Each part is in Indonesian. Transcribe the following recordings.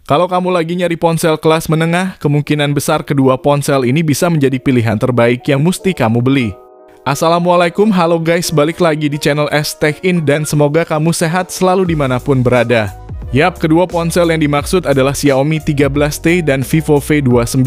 Kalau kamu lagi nyari ponsel kelas menengah, kemungkinan besar kedua ponsel ini bisa menjadi pilihan terbaik yang mesti kamu beli. Assalamualaikum, halo guys, balik lagi di channel S-Tech-In dan semoga kamu sehat selalu dimanapun berada. Yap, kedua ponsel yang dimaksud adalah Xiaomi 13T dan Vivo V29,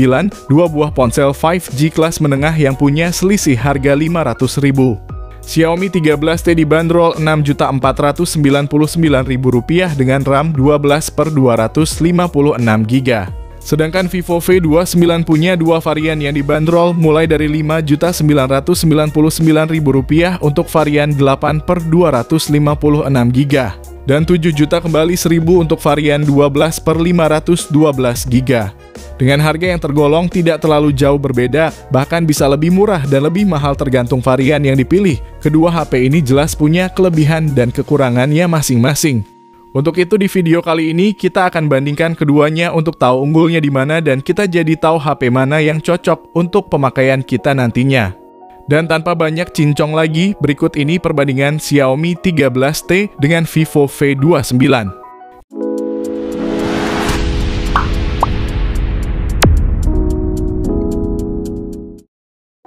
dua buah ponsel 5G kelas menengah yang punya selisih harga Rp500.000. Xiaomi 13T dibanderol Rp6.499.000 dengan RAM 12/256GB. Sedangkan Vivo V29 punya dua varian yang dibanderol mulai dari Rp5.999.000 untuk varian 8/256GB dan 7 juta kembali 1.000 untuk varian 12/512GB. Dengan harga yang tergolong tidak terlalu jauh berbeda, bahkan bisa lebih murah dan lebih mahal tergantung varian yang dipilih. Kedua HP ini jelas punya kelebihan dan kekurangannya masing-masing. Untuk itu di video kali ini kita akan bandingkan keduanya untuk tahu unggulnya di mana dan kita jadi tahu HP mana yang cocok untuk pemakaian kita nantinya. Dan tanpa banyak cincong lagi, berikut ini perbandingan Xiaomi 13T dengan Vivo V29.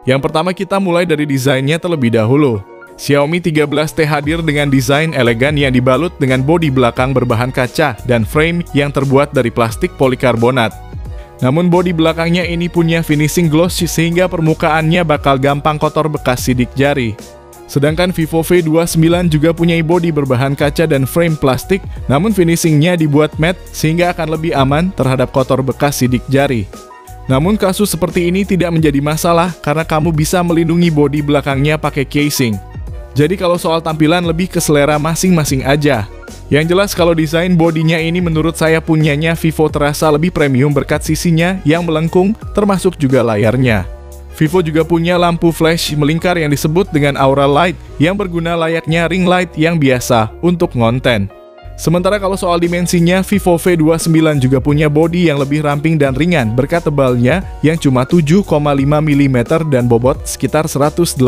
Yang pertama kita mulai dari desainnya terlebih dahulu. Xiaomi 13T hadir dengan desain elegan yang dibalut dengan bodi belakang berbahan kaca dan frame yang terbuat dari plastik polikarbonat. Namun bodi belakangnya ini punya finishing glossy sehingga permukaannya bakal gampang kotor bekas sidik jari. Sedangkan Vivo V29 juga punya bodi berbahan kaca dan frame plastik, namun finishingnya dibuat matte sehingga akan lebih aman terhadap kotor bekas sidik jari. Namun kasus seperti ini tidak menjadi masalah karena kamu bisa melindungi bodi belakangnya pakai casing. Jadi kalau soal tampilan lebih ke selera masing-masing aja. Yang jelas kalau desain bodinya ini menurut saya punyanya Vivo terasa lebih premium berkat sisinya yang melengkung termasuk juga layarnya. Vivo juga punya lampu flash melingkar yang disebut dengan Aura Light yang berguna layaknya ring light yang biasa untuk ngonten. Sementara kalau soal dimensinya, Vivo V29 juga punya bodi yang lebih ramping dan ringan berkat tebalnya yang cuma 7,5 mm dan bobot sekitar 186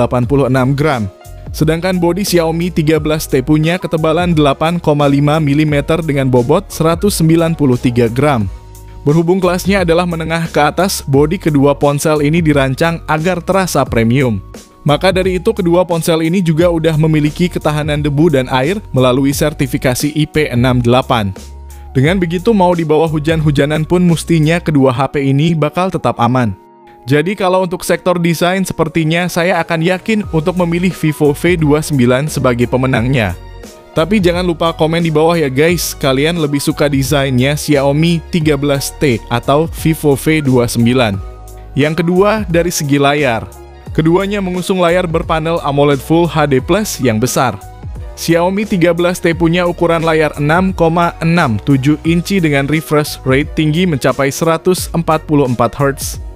gram. Sedangkan bodi Xiaomi 13T punya ketebalan 8,5 mm dengan bobot 193 gram. Berhubung kelasnya adalah menengah ke atas, bodi kedua ponsel ini dirancang agar terasa premium. Maka dari itu kedua ponsel ini juga udah memiliki ketahanan debu dan air melalui sertifikasi IP68. Dengan begitu mau dibawa hujan-hujanan pun mestinya kedua HP ini bakal tetap aman. Jadi kalau untuk sektor desain sepertinya saya akan yakin untuk memilih Vivo V29 sebagai pemenangnya. Tapi jangan lupa komen di bawah ya guys, kalian lebih suka desainnya Xiaomi 13T atau Vivo V29. Yang kedua dari segi layar. Keduanya mengusung layar berpanel AMOLED Full HD Plus yang besar. Xiaomi 13T punya ukuran layar 6,67 inci dengan refresh rate tinggi mencapai 144 Hz.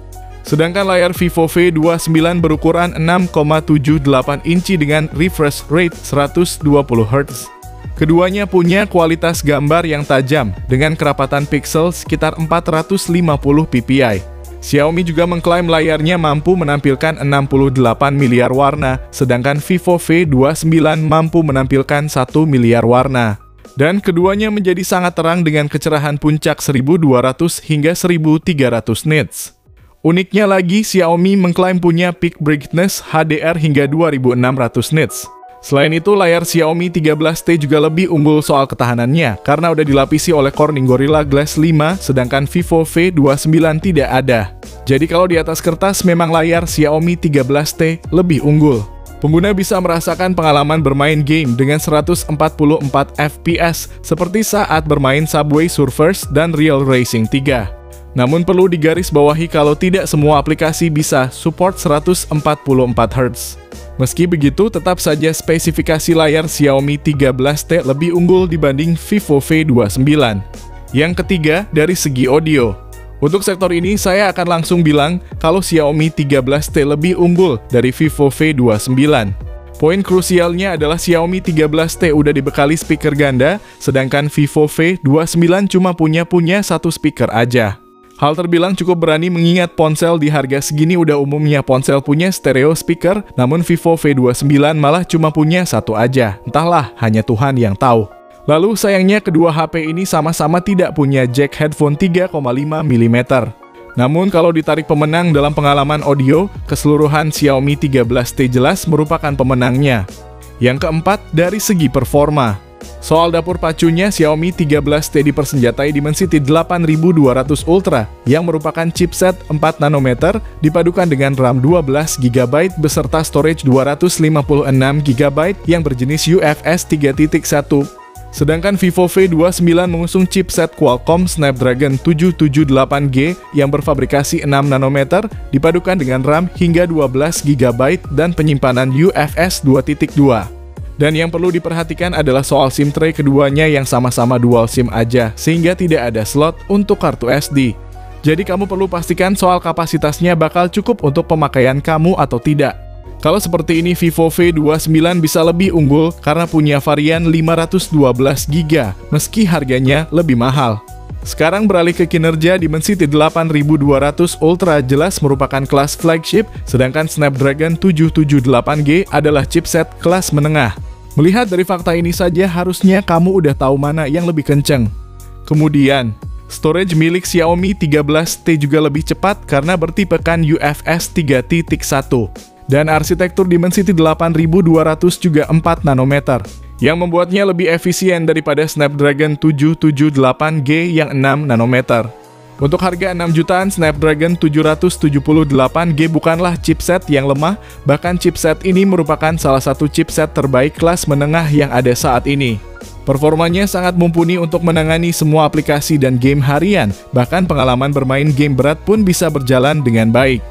Sedangkan layar Vivo V29 berukuran 6,78 inci dengan refresh rate 120 Hz. Keduanya punya kualitas gambar yang tajam dengan kerapatan pixel sekitar 450 ppi. Xiaomi juga mengklaim layarnya mampu menampilkan 68 miliar warna, sedangkan Vivo V29 mampu menampilkan 1 miliar warna. Dan keduanya menjadi sangat terang dengan kecerahan puncak 1200 hingga 1300 nits. Uniknya lagi, Xiaomi mengklaim punya peak brightness HDR hingga 2600 nits. Selain itu, layar Xiaomi 13T juga lebih unggul soal ketahanannya karena udah dilapisi oleh Corning Gorilla Glass 5, sedangkan Vivo V29 tidak ada. Jadi kalau di atas kertas memang layar Xiaomi 13T lebih unggul. Pengguna bisa merasakan pengalaman bermain game dengan 144 fps seperti saat bermain Subway Surfers dan Real Racing 3. Namun perlu digarisbawahi kalau tidak semua aplikasi bisa support 144 Hz. Meski begitu, tetap saja spesifikasi layar Xiaomi 13T lebih unggul dibanding Vivo V29. Yang ketiga, dari segi audio. Untuk sektor ini, saya akan langsung bilang kalau Xiaomi 13T lebih unggul dari Vivo V29. Poin krusialnya adalah Xiaomi 13T udah dibekali speaker ganda, sedangkan Vivo V29 cuma punya satu speaker aja. Hal terbilang cukup berani mengingat ponsel di harga segini udah umumnya ponsel punya stereo speaker, namun Vivo V29 malah cuma punya satu aja. Entahlah, hanya Tuhan yang tahu. Lalu sayangnya kedua HP ini sama-sama tidak punya jack headphone 3,5 mm. Namun kalau ditarik pemenang dalam pengalaman audio, keseluruhan Xiaomi 13T jelas merupakan pemenangnya. Yang keempat, dari segi performa. Soal dapur pacunya, Xiaomi 13T dipersenjatai Dimensity 8200 Ultra yang merupakan chipset 4 nanometer dipadukan dengan RAM 12 GB beserta storage 256 GB yang berjenis UFS 3.1. Sedangkan Vivo V29 mengusung chipset Qualcomm Snapdragon 778G yang berfabrikasi 6 nanometer dipadukan dengan RAM hingga 12 GB dan penyimpanan UFS 2.2. Dan yang perlu diperhatikan adalah soal SIM tray keduanya yang sama-sama dual SIM aja, sehingga tidak ada slot untuk kartu SD. Jadi kamu perlu pastikan soal kapasitasnya bakal cukup untuk pemakaian kamu atau tidak. Kalau seperti ini, Vivo V29 bisa lebih unggul karena punya varian 512GB, meski harganya lebih mahal. Sekarang beralih ke kinerja, Dimensity 8200 Ultra jelas merupakan kelas flagship, sedangkan Snapdragon 778G adalah chipset kelas menengah. Melihat dari fakta ini saja, harusnya kamu udah tahu mana yang lebih kenceng. Kemudian, storage milik Xiaomi 13T juga lebih cepat karena bertipekan UFS 3.1. Dan arsitektur Dimensity 8200 juga 4 nanometer, yang membuatnya lebih efisien daripada Snapdragon 778G yang 6 nanometer. Untuk harga 6 jutaan, Snapdragon 778G bukanlah chipset yang lemah, bahkan chipset ini merupakan salah satu chipset terbaik kelas menengah yang ada saat ini. Performanya sangat mumpuni untuk menangani semua aplikasi dan game harian, bahkan pengalaman bermain game berat pun bisa berjalan dengan baik.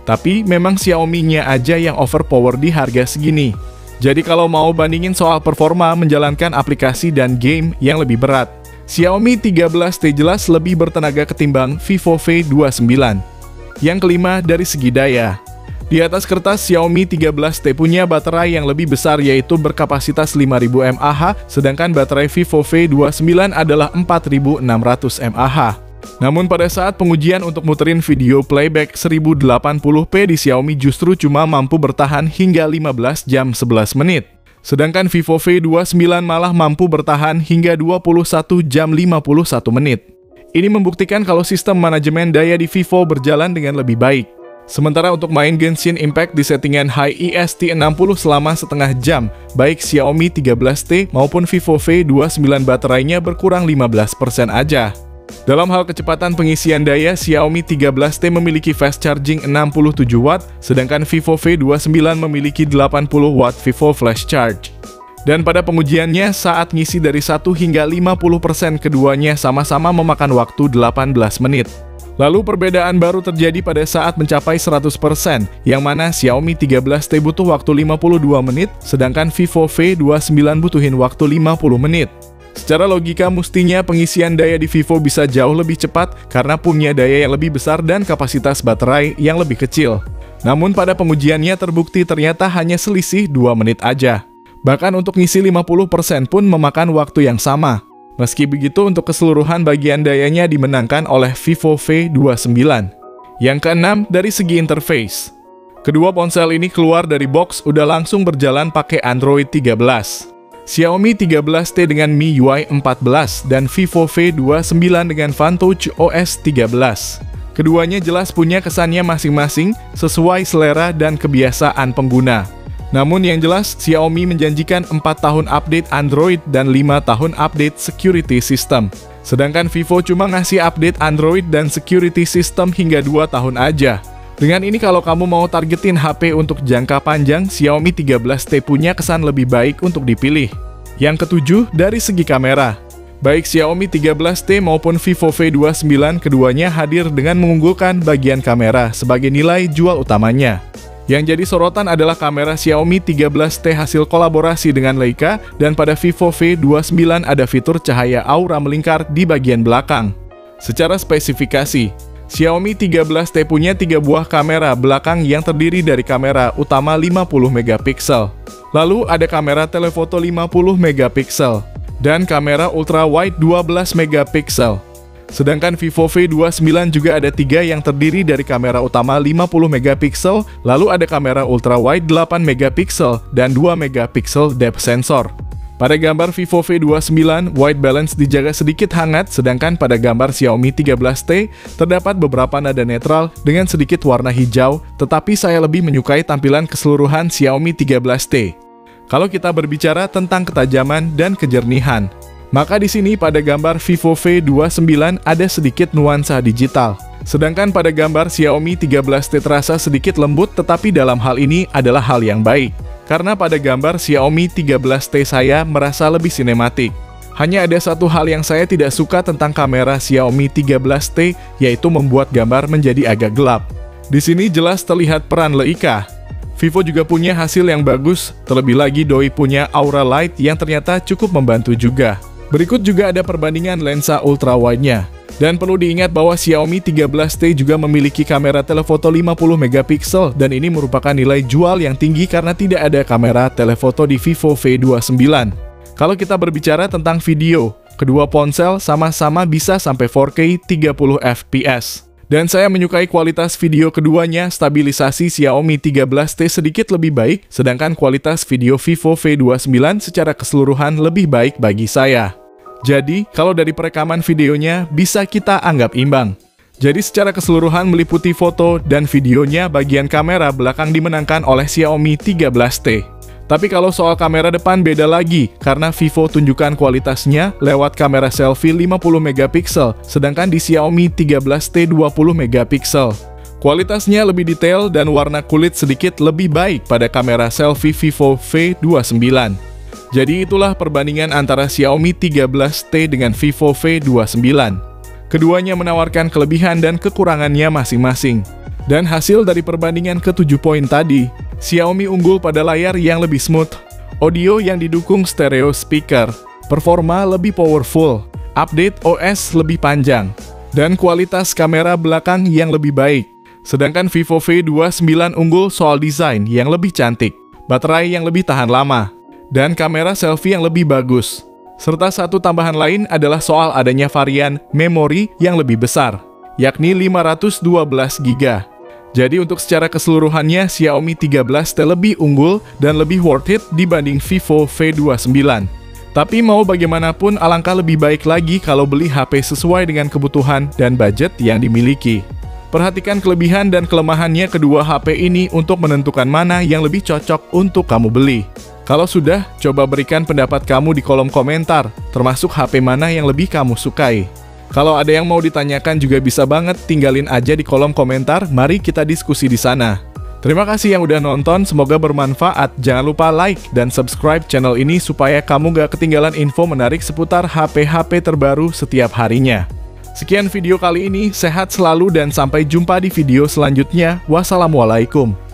Tapi memang Xiaomi-nya aja yang overpower di harga segini. Jadi kalau mau bandingin soal performa menjalankan aplikasi dan game yang lebih berat, Xiaomi 13T jelas lebih bertenaga ketimbang Vivo V29. Yang kelima, dari segi daya. Di atas kertas, Xiaomi 13T punya baterai yang lebih besar yaitu berkapasitas 5000 mAh, sedangkan baterai Vivo V29 adalah 4600 mAh. Namun pada saat pengujian untuk muterin video playback 1080p di Xiaomi justru cuma mampu bertahan hingga 15 jam 11 menit. Sedangkan Vivo V29 malah mampu bertahan hingga 21 jam 51 menit. Ini membuktikan kalau sistem manajemen daya di Vivo berjalan dengan lebih baik. Sementara untuk main Genshin Impact di settingan High EST 60 selama setengah jam, baik Xiaomi 13T maupun Vivo V29 baterainya berkurang 15% aja. Dalam hal kecepatan pengisian daya, Xiaomi 13T memiliki fast charging 67 Watt, sedangkan Vivo V29 memiliki 80 Watt Vivo Flash Charge. Dan pada pengujiannya, saat ngisi dari 1 hingga 50%, keduanya sama-sama memakan waktu 18 menit. Lalu perbedaan baru terjadi pada saat mencapai 100%, yang mana Xiaomi 13T butuh waktu 52 menit, sedangkan Vivo V29 butuhin waktu 50 menit. Secara logika mestinya pengisian daya di Vivo bisa jauh lebih cepat karena punya daya yang lebih besar dan kapasitas baterai yang lebih kecil. Namun pada pengujiannya terbukti ternyata hanya selisih 2 menit aja. Bahkan untuk ngisi 50% pun memakan waktu yang sama. Meski begitu, untuk keseluruhan bagian dayanya dimenangkan oleh Vivo V29. Yang keenam, dari segi interface. Kedua ponsel ini keluar dari box udah langsung berjalan pakai Android 13. Xiaomi 13T dengan MIUI 14 dan Vivo V29 dengan Fantouch OS 13. Keduanya jelas punya kesannya masing-masing sesuai selera dan kebiasaan pengguna. Namun yang jelas, Xiaomi menjanjikan 4 tahun update Android dan 5 tahun update security system. Sedangkan Vivo cuma ngasih update Android dan security system hingga 2 tahun aja. Dengan ini kalau kamu mau targetin HP untuk jangka panjang, Xiaomi 13T punya kesan lebih baik untuk dipilih. Yang ketujuh, dari segi kamera. Baik Xiaomi 13T maupun Vivo V29 keduanya hadir dengan mengunggulkan bagian kamera sebagai nilai jual utamanya. Yang jadi sorotan adalah kamera Xiaomi 13T hasil kolaborasi dengan Leica, dan pada Vivo V29 ada fitur cahaya aura melingkar di bagian belakang. Secara spesifikasi, Xiaomi 13T punya 3 buah kamera belakang yang terdiri dari kamera utama 50 megapiksel. Lalu ada kamera telefoto 50 megapiksel dan kamera ultra wide 12 megapiksel. Sedangkan Vivo V29 juga ada 3 yang terdiri dari kamera utama 50 megapiksel, lalu ada kamera ultra wide 8 megapiksel dan 2 megapiksel depth sensor. Pada gambar Vivo V29, white balance dijaga sedikit hangat, sedangkan pada gambar Xiaomi 13T, terdapat beberapa nada netral dengan sedikit warna hijau, tetapi saya lebih menyukai tampilan keseluruhan Xiaomi 13T. Kalau kita berbicara tentang ketajaman dan kejernihan, maka di sini pada gambar Vivo V29 ada sedikit nuansa digital. Sedangkan pada gambar Xiaomi 13T terasa sedikit lembut, tetapi dalam hal ini adalah hal yang baik. Karena pada gambar Xiaomi 13T saya merasa lebih sinematik. Hanya ada satu hal yang saya tidak suka tentang kamera Xiaomi 13T, yaitu membuat gambar menjadi agak gelap. Di sini jelas terlihat peran Leica. Vivo juga punya hasil yang bagus, terlebih lagi Doi punya Aura Light yang ternyata cukup membantu juga. Berikut juga ada perbandingan lensa ultrawide-nya. Dan perlu diingat bahwa Xiaomi 13T juga memiliki kamera telefoto 50 megapiksel dan ini merupakan nilai jual yang tinggi karena tidak ada kamera telefoto di Vivo V29. Kalau kita berbicara tentang video, kedua ponsel sama-sama bisa sampai 4K 30 fps. Dan saya menyukai kualitas video keduanya, stabilisasi Xiaomi 13T sedikit lebih baik, sedangkan kualitas video Vivo V29 secara keseluruhan lebih baik bagi saya. Jadi, kalau dari perekaman videonya, bisa kita anggap imbang. Jadi secara keseluruhan meliputi foto dan videonya, bagian kamera belakang dimenangkan oleh Xiaomi 13T. Tapi kalau soal kamera depan beda lagi, karena Vivo tunjukkan kualitasnya lewat kamera selfie 50 megapiksel, sedangkan di Xiaomi 13T 20 megapiksel. Kualitasnya lebih detail dan warna kulit sedikit lebih baik pada kamera selfie Vivo V29. Jadi itulah perbandingan antara Xiaomi 13T dengan Vivo V29. Keduanya menawarkan kelebihan dan kekurangannya masing-masing. Dan hasil dari perbandingan ke-7 poin tadi, Xiaomi unggul pada layar yang lebih smooth, audio yang didukung stereo speaker, performa lebih powerful, update OS lebih panjang, dan kualitas kamera belakang yang lebih baik. Sedangkan Vivo V29 unggul soal desain yang lebih cantik, baterai yang lebih tahan lama, dan kamera selfie yang lebih bagus. Serta satu tambahan lain adalah soal adanya varian memori yang lebih besar, yakni 512 GB. Jadi untuk secara keseluruhannya Xiaomi 13T lebih unggul dan lebih worth it dibanding Vivo V29. Tapi mau bagaimanapun alangkah lebih baik lagi kalau beli HP sesuai dengan kebutuhan dan budget yang dimiliki. Perhatikan kelebihan dan kelemahannya kedua HP ini untuk menentukan mana yang lebih cocok untuk kamu beli. Kalau sudah, coba berikan pendapat kamu di kolom komentar, termasuk HP mana yang lebih kamu sukai. Kalau ada yang mau ditanyakan juga bisa banget, tinggalin aja di kolom komentar, mari kita diskusi di sana. Terima kasih yang udah nonton, semoga bermanfaat. Jangan lupa like dan subscribe channel ini supaya kamu gak ketinggalan info menarik seputar HP-HP terbaru setiap harinya. Sekian video kali ini, sehat selalu dan sampai jumpa di video selanjutnya. Wassalamualaikum.